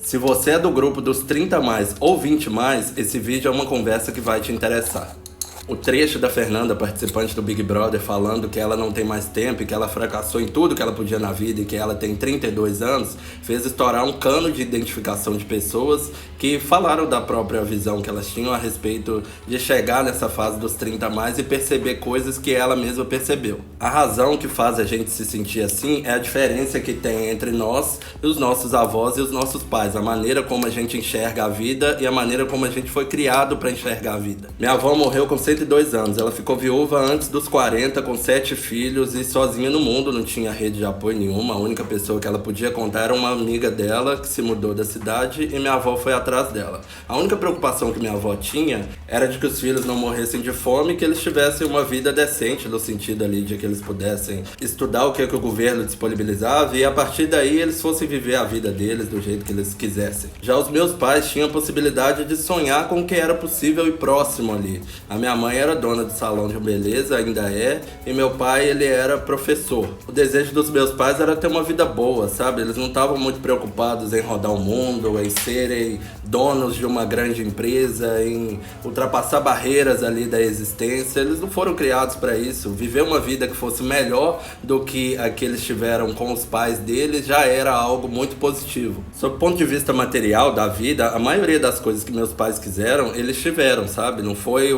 Se você é do grupo dos 30 mais ou 20 mais, esse vídeo é uma conversa que vai te interessar. O trecho da Fernanda, participante do Big Brother, falando que ela não tem mais tempo e que ela fracassou em tudo que ela podia na vida e que ela tem 32 anos, fez estourar um cano de identificação de pessoas que falaram da própria visão que elas tinham a respeito de chegar nessa fase dos 30 mais e perceber coisas que ela mesma percebeu. A razão que faz a gente se sentir assim é a diferença que tem entre nós e os nossos avós e os nossos pais, a maneira como a gente enxerga a vida e a maneira como a gente foi criado para enxergar a vida. Minha avó morreu com 102 anos, ela ficou viúva antes dos 40, com 7 filhos e sozinha no mundo, não tinha rede de apoio nenhuma, a única pessoa que ela podia contar era uma amiga dela que se mudou da cidade e minha avó foi atrás dela. A única preocupação que minha avó tinha era de que os filhos não morressem de fome e que eles tivessem uma vida decente, no sentido ali de que eles pudessem estudar o que o governo disponibilizava e a partir daí eles fossem viver a vida deles do jeito que eles quisessem. Já os meus pais tinham a possibilidade de sonhar com o que era possível e próximo ali. A minha mãe era dona de salão de beleza, ainda é, e meu pai, ele era professor. O desejo dos meus pais era ter uma vida boa, sabe? Eles não estavam muito preocupados em rodar o mundo, em serem donos de uma grande empresa, em ultrapassar barreiras ali da existência. Eles não foram criados para isso. Viver uma vida que fosse melhor do que a que eles tiveram com os pais deles já era algo muito positivo. Sob o ponto de vista material da vida, a maioria das coisas que meus pais quiseram, eles tiveram, sabe? Não foi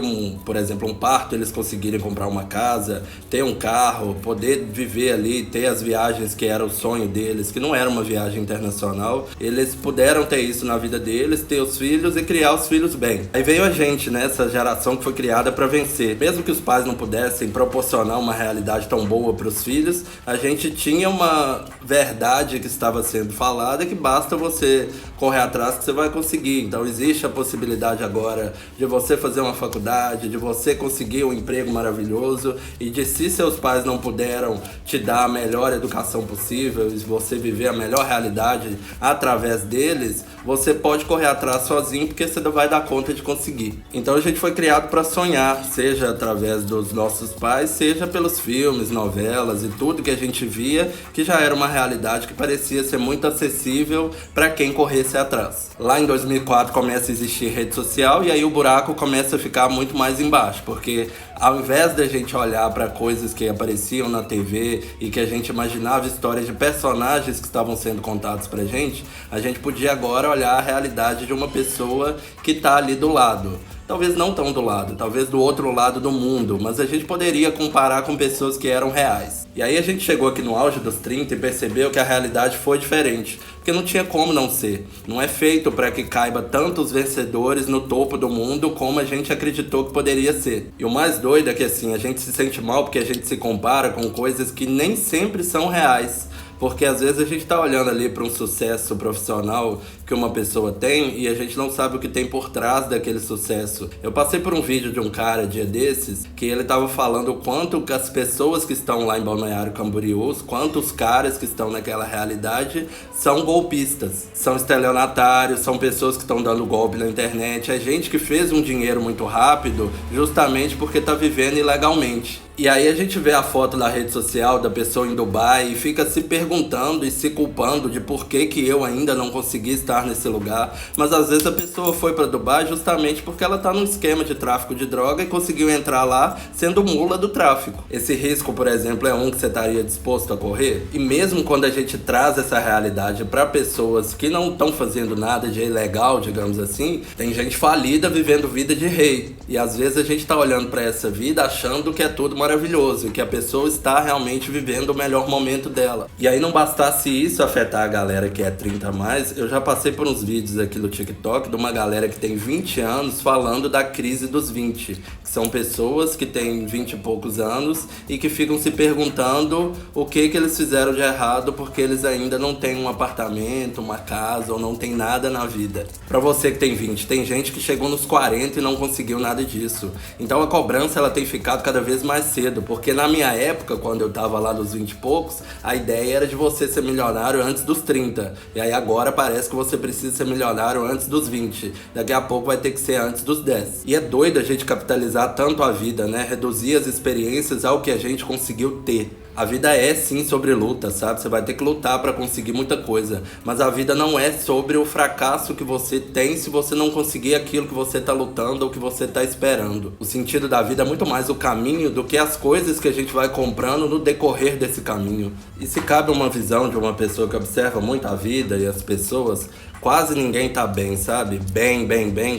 por exemplo, um parto, eles conseguirem comprar uma casa, ter um carro, poder viver ali, ter as viagens que era o sonho deles, que não era uma viagem internacional. Eles puderam ter isso na vida deles, ter os filhos e criar os filhos bem. Aí veio a gente, né, essa geração que foi criada para vencer. Mesmo que os pais não pudessem proporcionar uma realidade tão boa para os filhos, a gente tinha uma verdade que estava sendo falada que basta você correr atrás que você vai conseguir. Então existe a possibilidade agora de você fazer uma faculdade, de você conseguir um emprego maravilhoso e de, se seus pais não puderam te dar a melhor educação possível e você viver a melhor realidade através deles, você pode correr atrás sozinho porque você vai dar conta de conseguir. Então a gente foi criado para sonhar, seja através dos nossos pais, seja pelos filmes, novelas e tudo que a gente via, que já era uma realidade que parecia ser muito acessível para quem corresse atrás. Lá em 2004 começa a existir rede social e aí o buraco começa a ficar muito mais embaixo, porque ao invés da gente olhar para coisas que apareciam na TV e que a gente imaginava histórias de personagens que estavam sendo contados pra gente, a gente podia agora olhar a realidade de uma pessoa que tá ali do lado. Talvez não tão do lado, talvez do outro lado do mundo, mas a gente poderia comparar com pessoas que eram reais. E aí a gente chegou aqui no auge dos 30 e percebeu que a realidade foi diferente, porque não tinha como não ser. Não é feito para que caiba tantos vencedores no topo do mundo como a gente acreditou que poderia ser. E o mais doido é que assim, a gente se sente mal porque a gente se compara com coisas que nem sempre são reais. Porque às vezes a gente tá olhando ali para um sucesso profissional que uma pessoa tem e a gente não sabe o que tem por trás daquele sucesso. Eu passei por um vídeo de um cara dia desses que ele tava falando o quanto que as pessoas que estão lá em Balneário Camboriú, quantos caras que estão naquela realidade são golpistas, são estelionatários, são pessoas que estão dando golpe na internet, é gente que fez um dinheiro muito rápido justamente porque tá vivendo ilegalmente. E aí a gente vê a foto na rede social da pessoa em Dubai e fica se perguntando e se culpando de por que eu ainda não consegui estar nesse lugar. Mas às vezes a pessoa foi para Dubai justamente porque ela tá num esquema de tráfico de droga e conseguiu entrar lá sendo mula do tráfico. Esse risco, por exemplo, é um que você estaria disposto a correr? E mesmo quando a gente traz essa realidade para pessoas que não estão fazendo nada de ilegal, digamos assim, tem gente falida vivendo vida de rei. E às vezes a gente tá olhando para essa vida achando que é tudo maravilhoso, que a pessoa está realmente vivendo o melhor momento dela. E aí não bastasse isso afetar a galera que é 30 a mais, eu já passei por uns vídeos aqui no TikTok de uma galera que tem 20 anos falando da crise dos 20, que são pessoas que têm 20 e poucos anos e que ficam se perguntando o que eles fizeram de errado porque eles ainda não têm um apartamento, uma casa ou não tem nada na vida. Pra você que tem 20, tem gente que chegou nos 40 e não conseguiu nada disso. Então a cobrança ela tem ficado cada vez mais cedo, porque na minha época, quando eu tava lá nos 20 e poucos, a ideia era de você ser milionário antes dos 30. E aí agora parece que você precisa ser milionário antes dos 20. Daqui a pouco vai ter que ser antes dos 10. E é doido a gente capitalizar tanto a vida, né? Reduzir as experiências ao que a gente conseguiu ter. A vida é sim sobre luta, sabe? Você vai ter que lutar pra conseguir muita coisa. Mas a vida não é sobre o fracasso que você tem se você não conseguir aquilo que você tá lutando ou que você tá esperando. O sentido da vida é muito mais o caminho do que as coisas que a gente vai comprando no decorrer desse caminho. E se cabe uma visão de uma pessoa que observa muito a vida e as pessoas, quase ninguém tá bem, sabe? Bem,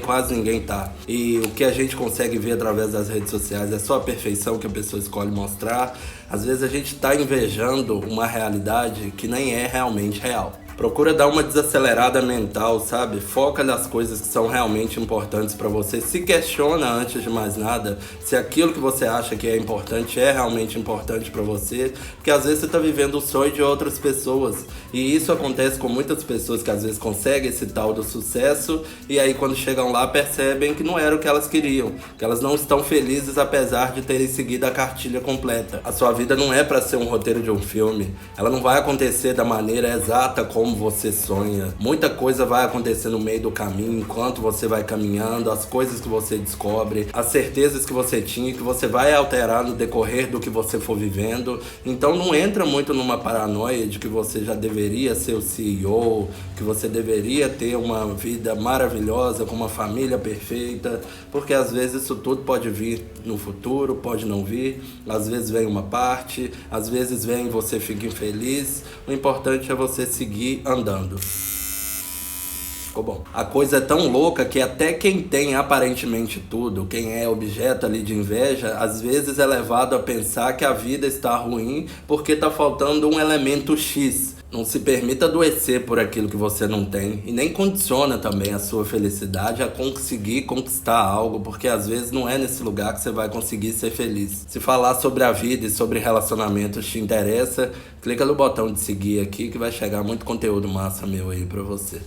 quase ninguém tá. E o que a gente consegue ver através das redes sociais é só a perfeição que a pessoa escolhe mostrar. Às vezes a gente tá invejando uma realidade que nem é realmente real. Procura dar uma desacelerada mental, sabe? Foca nas coisas que são realmente importantes pra você. Se questiona antes de mais nada se aquilo que você acha que é importante é realmente importante pra você, porque às vezes você tá vivendo o sonho de outras pessoas. E isso acontece com muitas pessoas que às vezes conseguem esse tal do sucesso e aí quando chegam lá percebem que não era o que elas queriam, que elas não estão felizes apesar de terem seguido a cartilha completa. A sua vida não é pra ser um roteiro de um filme. Ela não vai acontecer da maneira exata como você sonha. Muita coisa vai acontecer no meio do caminho, enquanto você vai caminhando, as coisas que você descobre, as certezas que você tinha, que você vai alterar no decorrer do que você for vivendo. Então não entra muito numa paranoia de que você já deveria ser o CEO, que você deveria ter uma vida maravilhosa, com uma família perfeita, porque às vezes isso tudo pode vir no futuro, pode não vir, às vezes vem uma parte, às vezes vem e você fica infeliz. O importante é você seguir andando. Ficou bom. A coisa é tão louca que até quem tem aparentemente tudo, quem é objeto ali de inveja, às vezes é levado a pensar que a vida está ruim porque tá faltando um elemento X. Não se permita adoecer por aquilo que você não tem e nem condiciona também a sua felicidade a conseguir conquistar algo, porque às vezes não é nesse lugar que você vai conseguir ser feliz. Se falar sobre a vida e sobre relacionamentos te interessa, clica no botão de seguir aqui que vai chegar muito conteúdo massa meu aí pra você.